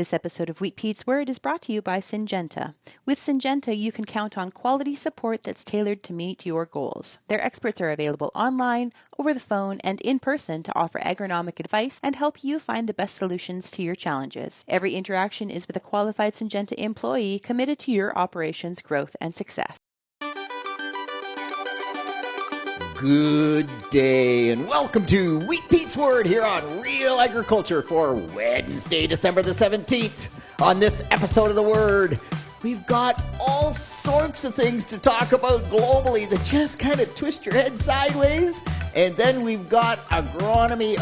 This episode of Wheat Pete's Word is brought to you by Syngenta. With Syngenta, you can count on quality support that's tailored to meet your goals. Their experts are available online, over the phone, and in person to offer agronomic advice and help you find the best solutions to your challenges. Every interaction is with a qualified Syngenta employee committed to your operations' growth and success. Good day and welcome to Wheat Pete's Word here on Real Agriculture for Wednesday, December the 17th. On this episode of the Word, we've got all sorts of things to talk about globally that just kind of twist your head sideways. And then we've got agronomy,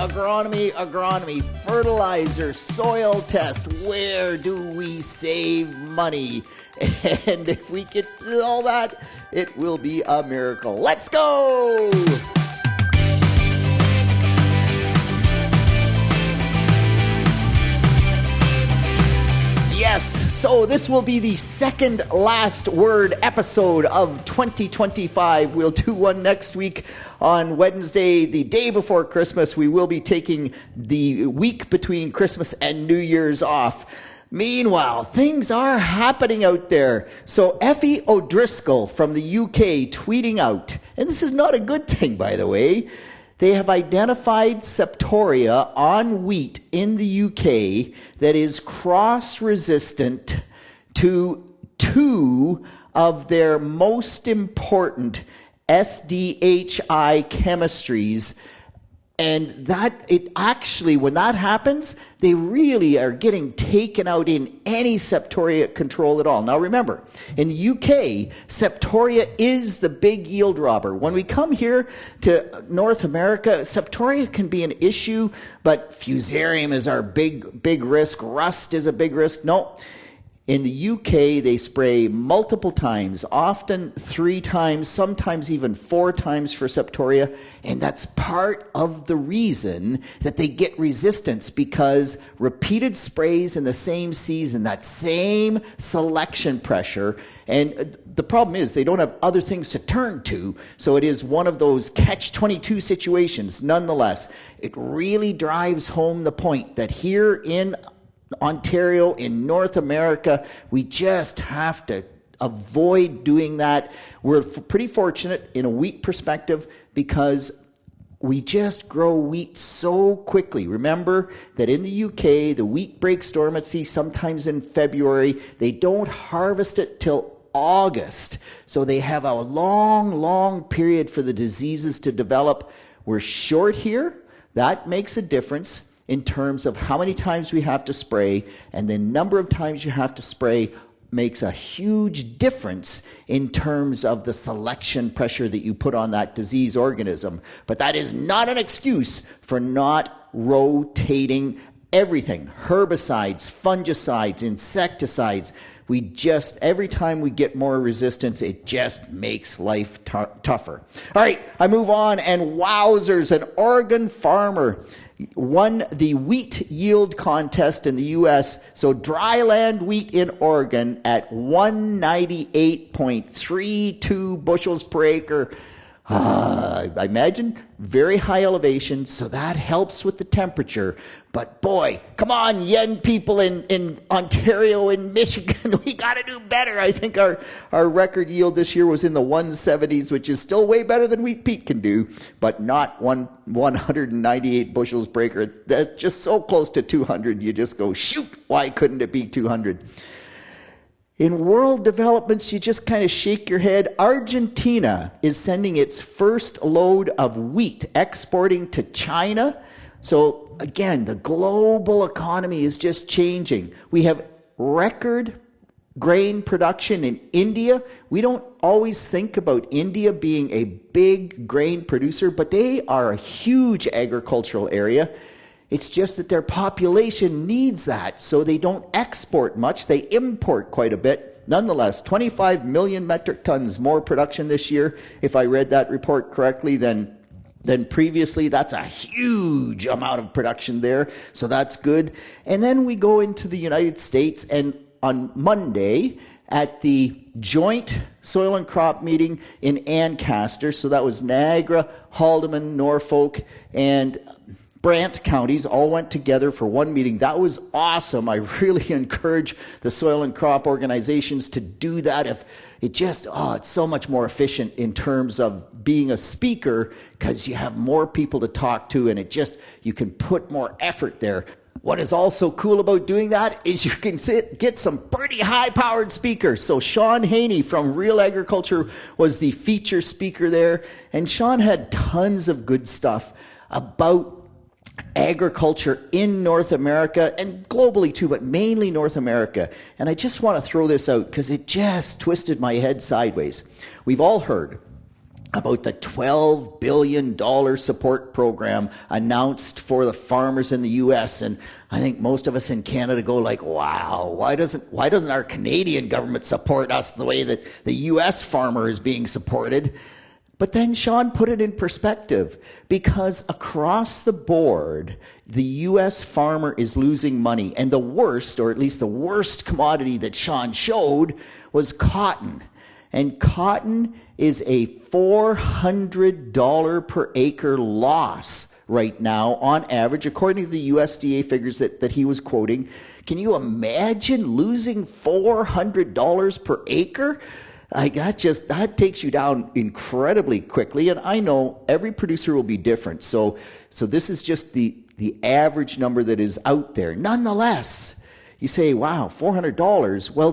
fertilizer, soil test. Where do we save money? And if we get to all that, it will be a miracle. Let's go! Yes, so this will be the second last word episode of 2025. We'll do one next week on Wednesday, the day before Christmas. We will be taking the week between Christmas and New Year's off. Meanwhile, things are happening out there. So Effie O'Driscoll from the UK tweeting out, and this is not a good thing, by the way, they have identified Septoria on wheat in the UK that is cross-resistant to two of their most important SDHI chemistries. And that it actually, when that happens, they really are getting taken out in any Septoria control at all. Now remember, in the UK, Septoria is the big yield robber. When we come here to North America, Septoria can be an issue, but fusarium is our big risk. Rust is a big risk. No. In the UK, they spray multiple times, often 3 times, sometimes even 4 times for Septoria. And that's part of the reason that they get resistance, because repeated sprays in the same season, that same selection pressure. And the problem is they don't have other things to turn to. So it is one of those catch-22 situations. Nonetheless, it really drives home the point that here in Ontario, in North America, we just have to avoid doing that. We're pretty fortunate in a wheat perspective because we just grow wheat so quickly. Remember that in the UK, the wheat breaks dormancy sometimes in February. They don't harvest it till August. So they have a long period for the diseases to develop. We're short here. That makes a difference in terms of how many times we have to spray, and the number of times you have to spray makes a huge difference in terms of the selection pressure that you put on that disease organism. But that is not an excuse for not rotating everything. Herbicides, fungicides, insecticides. We just, every time we get more resistance, it just makes life tougher. All right, I move on, and wowzers, an Oregon farmer won the wheat yield contest in the U.S. So dryland wheat in Oregon at 198.32 bushels per acre. I imagine very high elevation, so that helps with the temperature. But boy, come on, young people in Ontario and Michigan, we got to do better. I think our record yield this year was in the 170s, which is still way better than Wheat Pete can do, but not 198 bushels per acre. That's just so close to 200, you just go, shoot, why couldn't it be 200? In world developments, you just kind of shake your head. Argentina is sending its first load of wheat, exporting to China. So again, the global economy is just changing. We have record grain production in India. We don't always think about India being a big grain producer, but they are a huge agricultural area. It's just that their population needs that, so they don't export much. They import quite a bit. Nonetheless, 25 million metric tons more production this year, if I read that report correctly, than previously. That's a huge amount of production there, so that's good. And then we go into the United States, and on Monday at the joint soil and crop meeting in Ancaster, so that was Niagara, Haldeman, Norfolk, and Brant counties all went together for one meeting. That was awesome. I really encourage the soil and crop organizations to do that. If it just, it's so much more efficient in terms of being a speaker because you have more people to talk to and you can put more effort there. What is also cool about doing that is you can get some pretty high-powered speakers. So Sean Haney from Real Agriculture was the feature speaker there, and Sean had tons of good stuff about agriculture in North America and globally too, but mainly North America. And I just want to throw this out because it just twisted my head sideways. We've all heard about the $12 billion support program announced for the farmers in the U.S. And I think most of us in Canada go like, wow, why doesn't our Canadian government support us the way that the U.S. farmer is being supported? But then Sean put it in perspective because across the board, the U.S. farmer is losing money. And the worst, or at least the worst commodity that Sean showed was cotton. And cotton is a $400 per acre loss right now on average, according to the USDA figures that he was quoting. Can you imagine losing $400 per acre? That takes you down incredibly quickly. And I know every producer will be different. So this is just the average number that is out there. Nonetheless, you say, wow, $400. Well,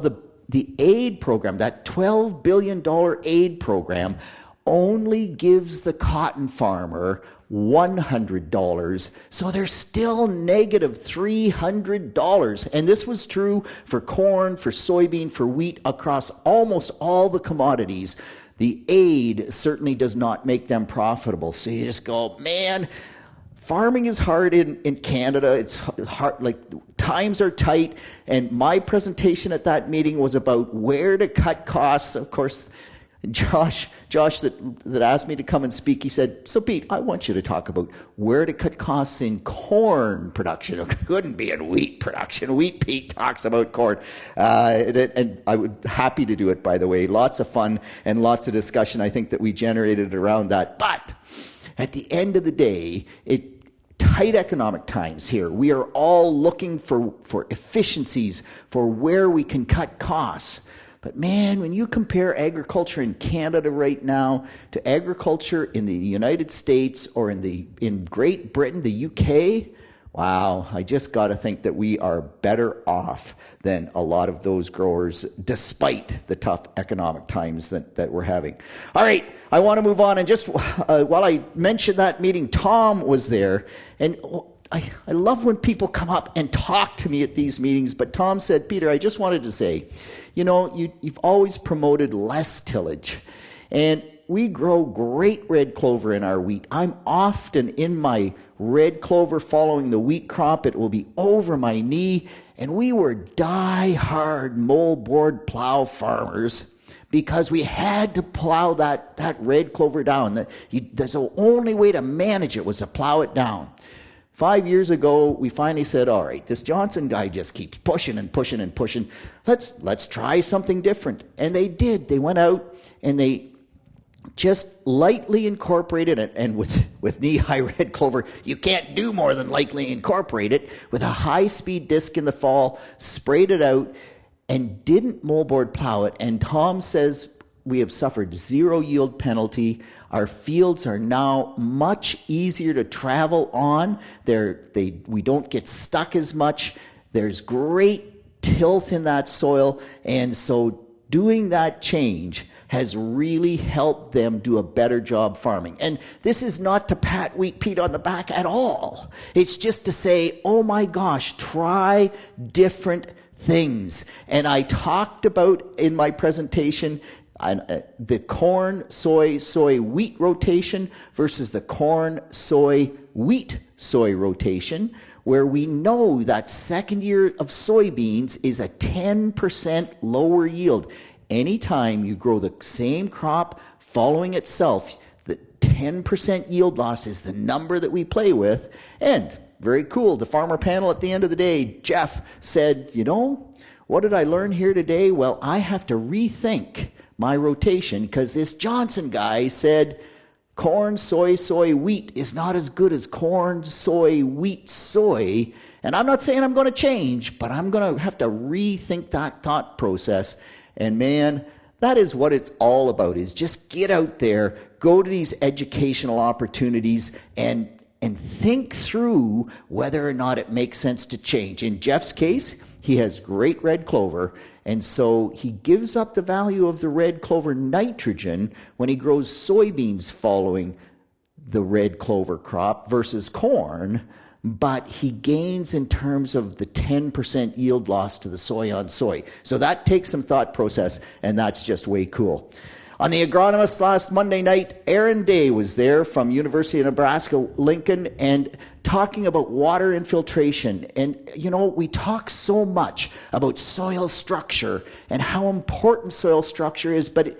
the aid program, that $12 billion aid program, only gives the cotton farmer $100. So they're still negative $300. And this was true for corn, for soybean, for wheat, across almost all the commodities. The aid certainly does not make them profitable. So you just go, man, farming is hard in Canada. It's hard, like times are tight. And my presentation at that meeting was about where to cut costs. Of course, Josh that asked me to come and speak, he said, so Pete, I want you to talk about where to cut costs in corn production. It couldn't be in wheat production. Wheat Pete talks about corn. And I would happy to do it, by the way. Lots of fun and lots of discussion, I think, that we generated around that. But at the end of the day, tight economic times here. We are all looking for efficiencies, for where we can cut costs. But man, when you compare agriculture in Canada right now to agriculture in the United States or in Great Britain, the UK, wow, I just got to think that we are better off than a lot of those growers, despite the tough economic times that we're having. All right, I want to move on. And just while I mentioned that meeting, Tom was there. And I love when people come up and talk to me at these meetings. But Tom said, Peter, I just wanted to say, you've always promoted less tillage. And we grow great red clover in our wheat. I'm often in my red clover following the wheat crop. It will be over my knee. And we were die-hard moldboard plow farmers because we had to plow that red clover down. There's the only way to manage it was to plow it down. 5 years ago, we finally said, all right, this Johnson guy just keeps pushing and pushing and pushing. Let's try something different. And they did. They went out and they just lightly incorporated it. And with knee-high red clover, you can't do more than lightly incorporate it. With a high-speed disc in the fall, sprayed it out, and didn't moldboard plow it. And Tom says, we have suffered zero yield penalty. Our fields are now much easier to travel on. We don't get stuck as much. There's great tilth in that soil. And so doing that change has really helped them do a better job farming. And this is not to pat Wheat Pete on the back at all. It's just to say, oh my gosh, try different things. And I talked about in my presentation the corn, soy, wheat rotation versus the corn, soy, wheat, soy rotation, where we know that second year of soybeans is a 10% lower yield. Anytime you grow the same crop following itself, the 10% yield loss is the number that we play with. And very cool, the farmer panel at the end of the day, Jeff said, what did I learn here today? Well, I have to rethink my rotation because this Johnson guy said Corn, soy, wheat is not as good as corn, soy, wheat, soy. And I'm not saying I'm going to change, but I'm going to have to rethink that thought process. And man, that is what it's all about, is just get out there, go to these educational opportunities, and think through whether or not it makes sense to change. In Jeff's case, he has great red clover, and so he gives up the value of the red clover nitrogen when he grows soybeans following the red clover crop versus corn, but he gains in terms of the 10% yield loss to the soy on soy. So that takes some thought process, and that's just way cool. On the agronomist last Monday night, Aaron Day was there from University of Nebraska-Lincoln and talking about water infiltration. And, you know, we talk so much about soil structure and how important soil structure is, but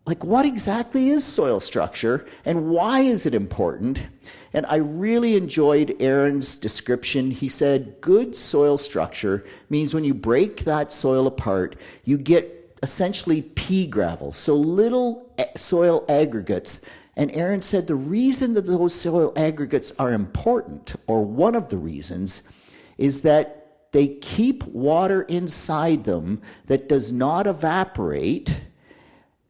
like, what exactly is soil structure and why is it important? And I really enjoyed Aaron's description. He said, good soil structure means when you break that soil apart, you get essentially pea gravel, so little soil aggregates. And Aaron said the reason that those soil aggregates are important, or one of the reasons, is that they keep water inside them that does not evaporate,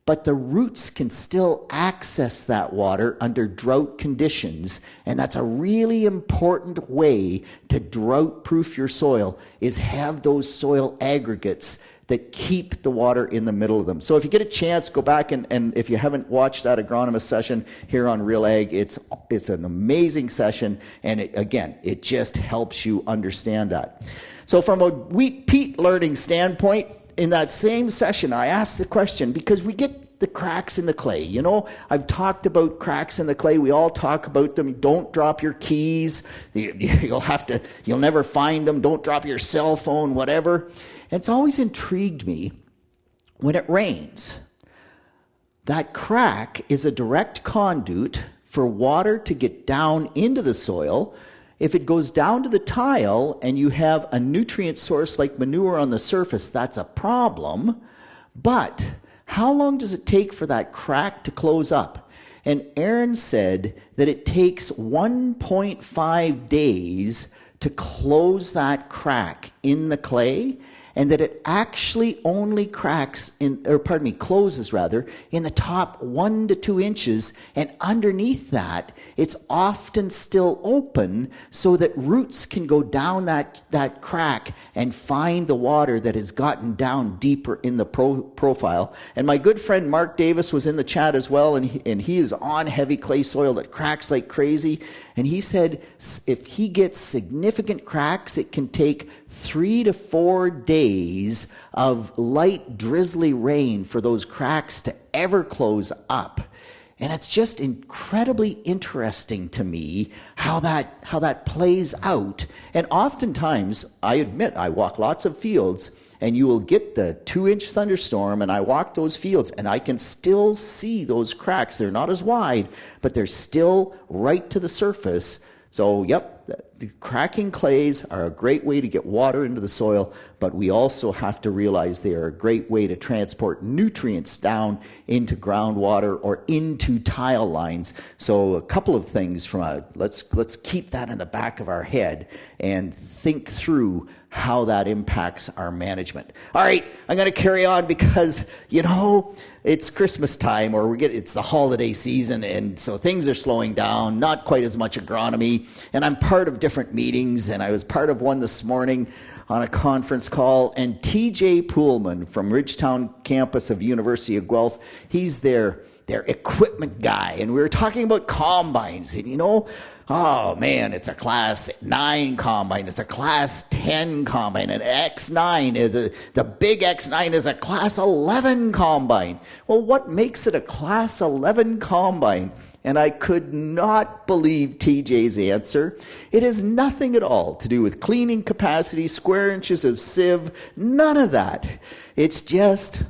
but the roots can still access that water under drought conditions. And that's a really important way to drought-proof your soil, is have those soil aggregates that keep the water in the middle of them. So if you get a chance, go back and if you haven't watched that agronomist session here on Real Ag, it's an amazing session, and it just helps you understand that. So from a wheat peat learning standpoint, in that same session, I asked the question, because we get the cracks in the clay. You know, I've talked about cracks in the clay. We all talk about them. Don't drop your keys. You'll never find them. Don't drop your cell phone, whatever. And it's always intrigued me when it rains. That crack is a direct conduit for water to get down into the soil. If it goes down to the tile and you have a nutrient source like manure on the surface, that's a problem. But how long does it take for that crack to close up? And Aaron said that it takes 1.5 days to close that crack in the clay, and that it actually only closes in the top 1 to 2 inches, and underneath that, it's often still open so that roots can go down that crack and find the water that has gotten down deeper in the profile. And my good friend Mark Davis was in the chat as well, and he is on heavy clay soil that cracks like crazy. And he said if he gets significant cracks, it can take 3 to 4 days of light drizzly rain for those cracks to ever close up. And it's just incredibly interesting to me how that plays out. And oftentimes, I admit, I walk lots of fields, and you will get the 2-inch thunderstorm, and I walk those fields, and I can still see those cracks. They're not as wide, but they're still right to the surface. So, yep, the cracking clays are a great way to get water into the soil, but we also have to realize they are a great way to transport nutrients down into groundwater or into tile lines. So a couple of things let's keep that in the back of our head and think through how that impacts our management. All right, I'm going to carry on because, you know, it's Christmas time, or it's the holiday season, and so things are slowing down, not quite as much agronomy, and I'm part of different meetings, and I was part of one this morning on a conference call, and TJ Poolman from Ridgetown campus of University of Guelph, he's their equipment guy, and we were talking about combines, and you know, oh man, it's a class 9 combine, it's a class 10 combine, an X9, the big X9 is a class 11 combine. Well, what makes it a class 11 combine? And I could not believe TJ's answer. It has nothing at all to do with cleaning capacity, square inches of sieve, none of that. It's just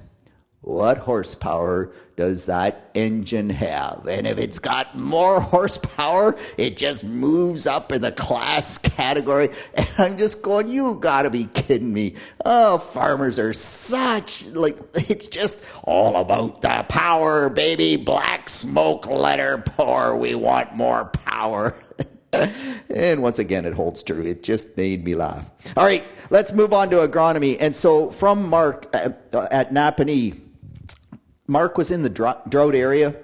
what horsepower does that engine have? And if it's got more horsepower, it just moves up in the class category. And I'm just going, you gotta be kidding me. Oh, farmers are it's just all about the power, baby. Black smoke, let her pour. We want more power. And once again, it holds true. It just made me laugh. All right, let's move on to agronomy. And so from Mark at Napanee, Mark was in the drought area.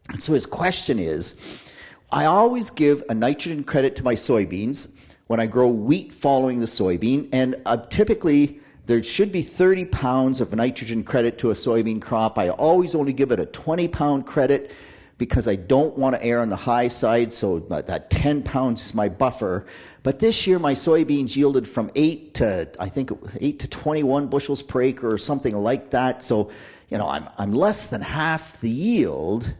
And so his question is, I always give a nitrogen credit to my soybeans when I grow wheat following the soybean. And typically, there should be 30 pounds of nitrogen credit to a soybean crop. I always only give it a 20-pound credit because I don't want to err on the high side, so that 10 pounds is my buffer. But this year, my soybeans yielded from 8 to 21 bushels per acre or something like that. So, I'm less than half the yield.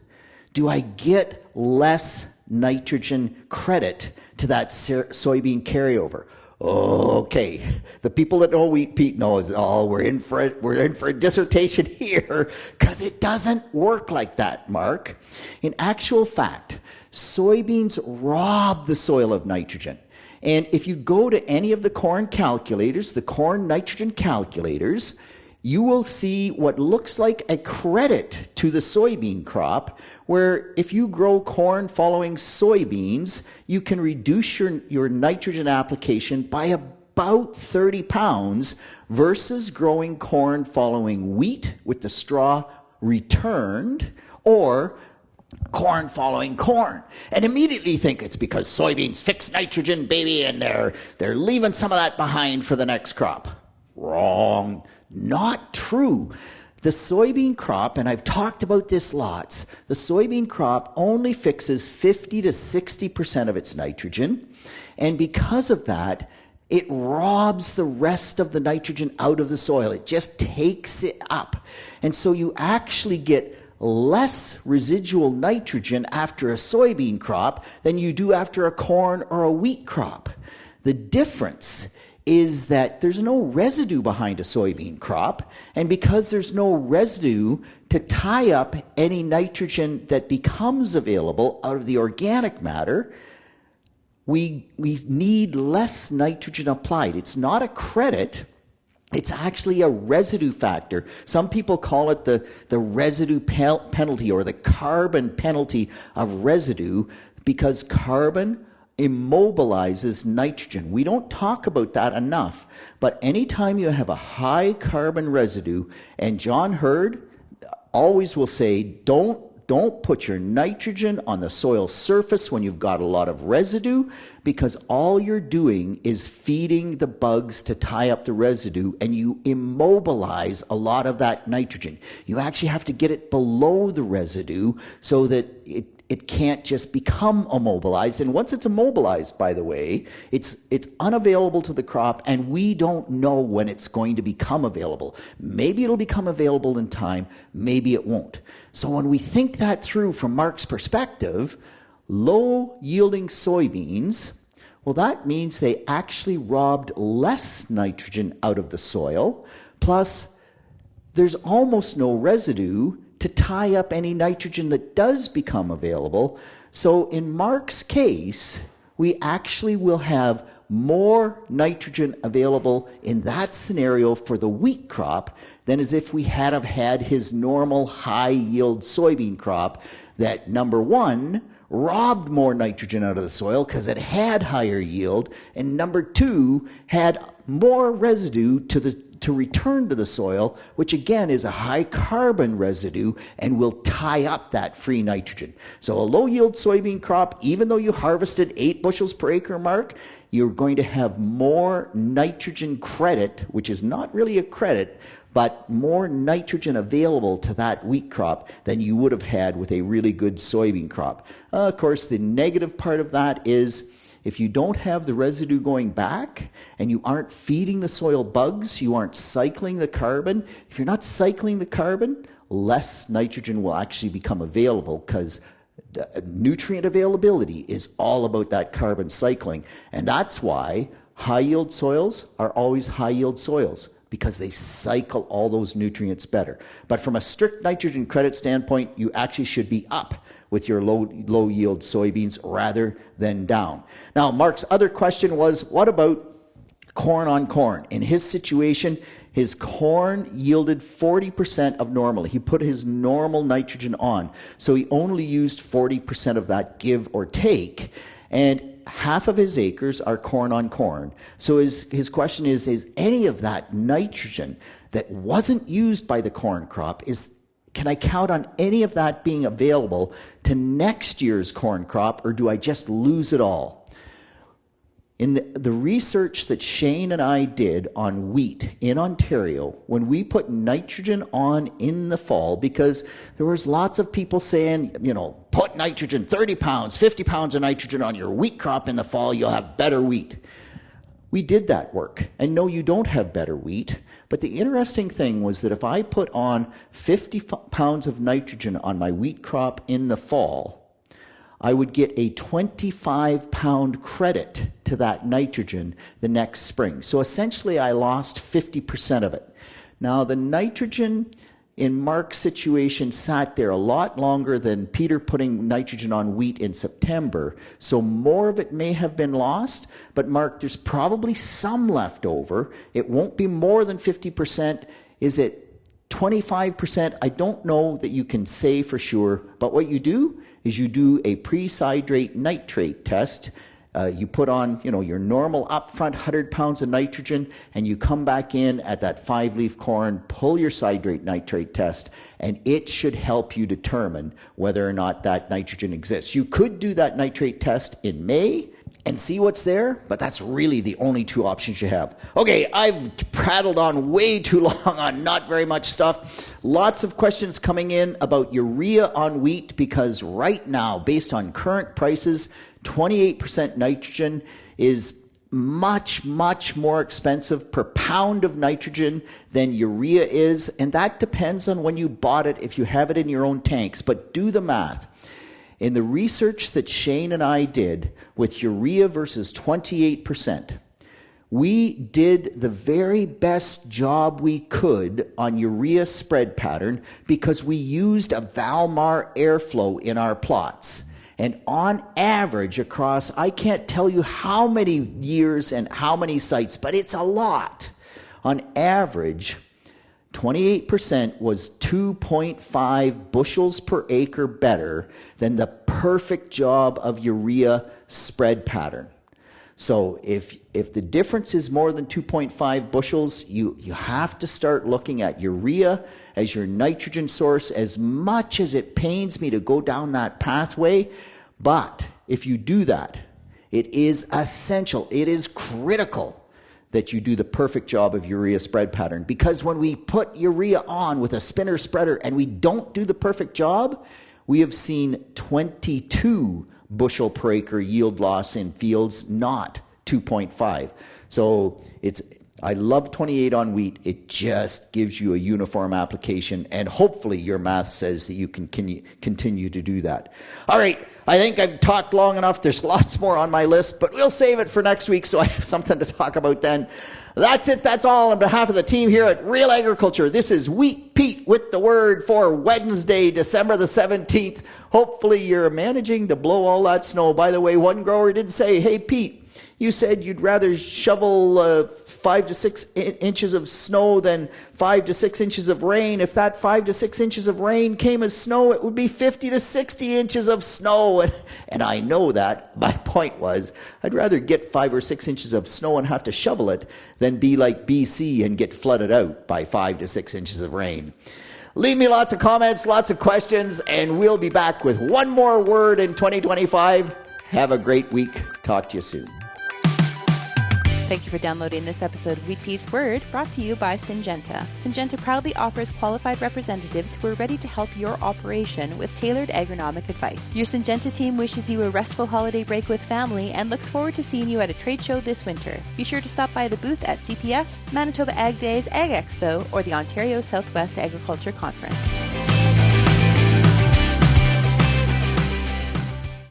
Do I get less nitrogen credit to that soybean carryover? Okay, the people that know wheat Pete knows, we're in for a dissertation here, because it doesn't work like that, Mark. In actual fact, soybeans rob the soil of nitrogen. And if you go to any of the corn calculators, the corn nitrogen calculators, you will see what looks like a credit to the soybean crop, where if you grow corn following soybeans, you can reduce your nitrogen application by about 30 pounds versus growing corn following wheat with the straw returned, or corn following corn. And immediately think it's because soybeans fix nitrogen, baby, and they're leaving some of that behind for the next crop. Wrong. Not true. The soybean crop, and I've talked about this lots, the soybean crop only fixes 50 to 60% of its nitrogen. And because of that, it robs the rest of the nitrogen out of the soil. It just takes it up. And so you actually get less residual nitrogen after a soybean crop than you do after a corn or a wheat crop. The difference is that there's no residue behind a soybean crop, and because there's no residue to tie up any nitrogen that becomes available out of the organic matter, we need less nitrogen applied. It's not a credit, it's actually a residue factor. Some people call it the residue penalty, or the carbon penalty of residue, because carbon immobilizes nitrogen. We don't talk about that enough, but anytime you have a high carbon residue, and John Hurd always will say, don't put your nitrogen on the soil surface when you've got a lot of residue, because all you're doing is feeding the bugs to tie up the residue, and you immobilize a lot of that nitrogen. You actually have to get it below the residue so that it can't just become immobilized. And once it's immobilized, by the way, it's unavailable to the crop, and we don't know when it's going to become available. Maybe it'll become available in time, maybe it won't. So when we think that through from Mark's perspective, low-yielding soybeans, well, that means they actually robbed less nitrogen out of the soil, plus there's almost no residue to tie up any nitrogen that does become available. So in Mark's case, we actually will have more nitrogen available in that scenario for the wheat crop than as if we had have had his normal high-yield soybean crop that, number one, robbed more nitrogen out of the soil because it had higher yield, and number two, had more residue to return to the soil, which again is a high carbon residue and will tie up that free nitrogen. So a low yield soybean crop, even though you harvested 8 bushels per acre, Mark, you're going to have more nitrogen credit, which is not really a credit, but more nitrogen available to that wheat crop than you would have had with a really good soybean crop. Of course, the negative part of that is if you don't have the residue going back and you aren't feeding the soil bugs, you aren't cycling the carbon. If you're not cycling the carbon, less nitrogen will actually become available, because nutrient availability is all about that carbon cycling. And that's why high yield soils are always high yield soils, because they cycle all those nutrients better. But from a strict nitrogen credit standpoint, you actually should be up with your low yield soybeans rather than down. Now, Mark's other question was, what about corn on corn? In his situation, his corn yielded 40% of normal. He put his normal nitrogen on, so he only used 40% of that, give or take, and half of his acres are corn on corn. So his question is any of that nitrogen that wasn't used by the corn crop, can I count on any of that being available to next year's corn crop, or do I just lose it all? In the research that Shane and I did on wheat in Ontario, when we put nitrogen on in the fall, because there was lots of people saying, put nitrogen, 30 pounds, 50 pounds of nitrogen on your wheat crop in the fall, you'll have better wheat. We did that work. And no, you don't have better wheat. But the interesting thing was that if I put on 50 pounds of nitrogen on my wheat crop in the fall, I would get a 25-pound credit to that nitrogen the next spring. So essentially, I lost 50% of it. Now, the nitrogen in Mark's situation sat there a lot longer than Peter putting nitrogen on wheat in September. So more of it may have been lost, but Mark, there's probably some left over. It won't be more than 50%. Is it 25%? I don't know that you can say for sure, but what you do is you do a pre-hydrate nitrate test. You put on, your normal upfront 100 pounds of nitrogen, and you come back in at that 5-leaf corn, pull your hydrate nitrate test, and it should help you determine whether or not that nitrogen exists. You could do that nitrate test in May and see what's there, but that's really the only two options you have. Okay, I've prattled on way too long on not very much stuff. Lots of questions coming in about urea on wheat, because right now, based on current prices, 28% nitrogen is much, much more expensive per pound of nitrogen than urea is, and that depends on when you bought it, if you have it in your own tanks. But do the math. In the research that Shane and I did with urea versus 28%, we did the very best job we could on urea spread pattern because we used a Valmar airflow in our plots. And on average across, I can't tell you how many years and how many sites, but it's a lot. On average, 28% was 2.5 bushels per acre better than the perfect job of urea spread pattern. So if the difference is more than 2.5 bushels, you have to start looking at urea as your nitrogen source, as much as it pains me to go down that pathway. But if you do that, it is essential, it is critical that you do the perfect job of urea spread pattern. Because when we put urea on with a spinner spreader and we don't do the perfect job, we have seen 22 bushel per acre yield loss in fields, not 2.5. So I love 28 on wheat. It just gives you a uniform application, and hopefully your math says that you can continue to do that. All right, I think I've talked long enough. There's lots more on my list, but we'll save it for next week so I have something to talk about then. That's it. That's all on behalf of the team here at Real Agriculture. This is Wheat Pete with the word for Wednesday, December the 17th. Hopefully you're managing to blow all that snow. By the way, one grower did say, hey, Pete, you said you'd rather shovel 5 to 6 inches of snow than 5 to 6 inches of rain. If that 5 to 6 inches of rain came as snow, it would be 50 to 60 inches of snow. And I know that. My point was, I'd rather get 5 or 6 inches of snow and have to shovel it than be like BC and get flooded out by 5 to 6 inches of rain. Leave me lots of comments, lots of questions, and we'll be back with one more word in 2025. Have a great week. Talk to you soon. Thank you for downloading this episode of Wheat Pete's Word, brought to you by Syngenta. Syngenta proudly offers qualified representatives who are ready to help your operation with tailored agronomic advice. Your Syngenta team wishes you a restful holiday break with family and looks forward to seeing you at a trade show this winter. Be sure to stop by the booth at CPS, Manitoba Ag Days, Ag Expo, or the Ontario Southwest Agriculture Conference.